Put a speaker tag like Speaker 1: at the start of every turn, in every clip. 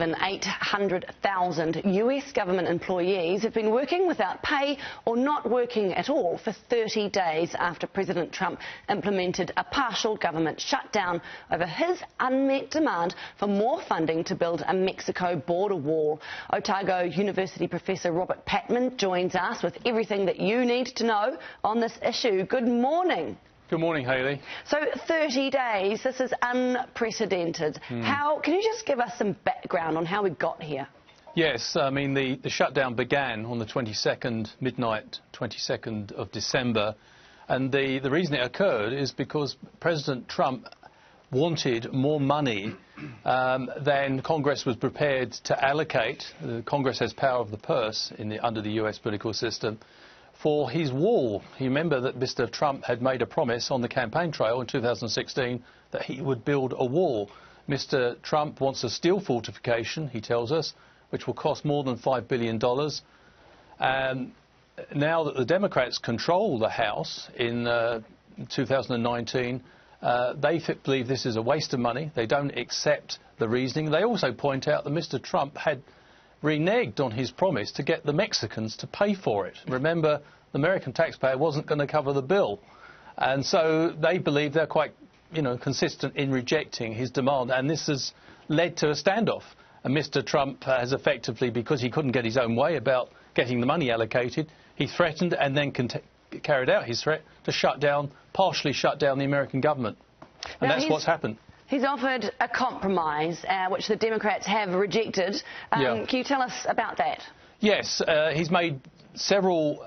Speaker 1: than 800,000 US government employees have been working without pay or not working at all for 30 days after President Trump implemented a partial government shutdown over his unmet demand for more funding to build a Mexico border wall. Otago University Professor Robert Patman joins us with everything that you need to know on this issue. Good morning.
Speaker 2: Good morning, Hayley.
Speaker 1: So 30 days, this is unprecedented. Can you just give us some background on how we got here?
Speaker 2: Yes, I mean, the shutdown began on the 22nd, midnight 22nd of December, and the reason it occurred is because President Trump wanted more money than Congress was prepared to allocate. Congress has power of the purse under the US political system, for his wall. You remember that Mr. Trump had made a promise on the campaign trail in 2016 that he would build a wall. Mr. Trump wants a steel fortification, he tells us, which will cost more than $5 billion. Now that the Democrats control the House in 2019, they believe this is a waste of money. They don't accept the reasoning. They also point out that Mr. Trump had reneged on his promise to get the Mexicans to pay for it. Remember, the American taxpayer wasn't going to cover the bill. And so they believe they're quite, consistent in rejecting his demand. And this has led to a standoff. And Mr. Trump has effectively, because he couldn't get his own way about getting the money allocated, he threatened and then carried out his threat to partially shut down the American government. And that's what's happened.
Speaker 1: He's offered a compromise, which the Democrats have rejected. Can you tell us about that? Yes,
Speaker 2: he's made several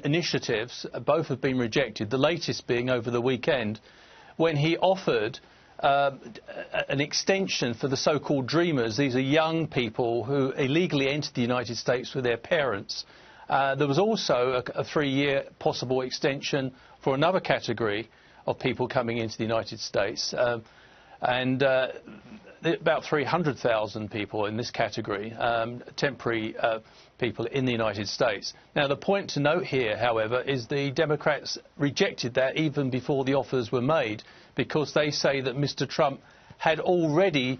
Speaker 2: initiatives. Both have been rejected, the latest being over the weekend, when he offered an extension for the so-called dreamers. These are young people who illegally entered the United States with their parents. There was also a 3-year possible extension for another category of people coming into the United States. And about 300,000 people in this category, temporary people in the United States. Now, the point to note here, however, is the Democrats rejected that even before the offers were made, because they say that Mr. Trump had already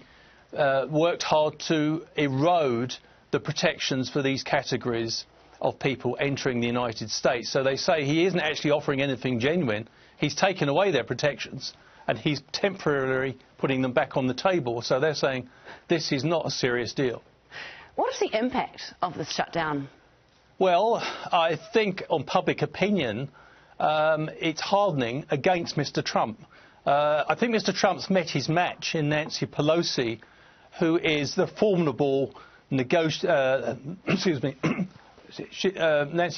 Speaker 2: worked hard to erode the protections for these categories of people entering the United States. So they say he isn't actually offering anything genuine. He's taken away their protections, and he's temporarily putting them back on the table. So they're saying this is not a serious deal.
Speaker 1: What is the impact of this shutdown?
Speaker 2: Well, I think on public opinion, it's hardening against Mr. Trump. I think Mr. Trump's met his match in Nancy Pelosi, who is the formidable Nancy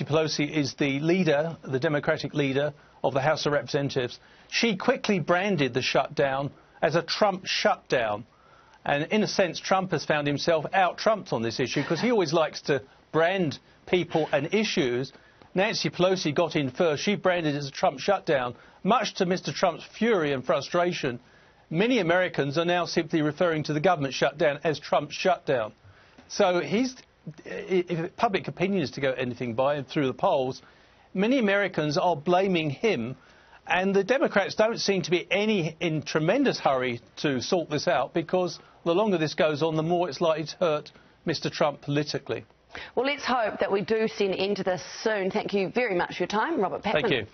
Speaker 2: Pelosi is the leader, the Democratic leader of the House of Representatives. She quickly branded the shutdown as a Trump shutdown. And in a sense, Trump has found himself out-trumped on this issue, because he always likes to brand people and issues. Nancy Pelosi got in first. She branded it as a Trump shutdown. Much to Mr. Trump's fury and frustration, many Americans are now simply referring to the government shutdown as Trump's shutdown. So if public opinion is to go anything by through the polls, many Americans are blaming him, and the Democrats don't seem to be in tremendous hurry to sort this out, because the longer this goes on, the more it's likely to hurt Mr. Trump politically.
Speaker 1: Well, let's hope that we do see an end to this soon. Thank you very much for your time, Robert Patman.
Speaker 2: Thank you.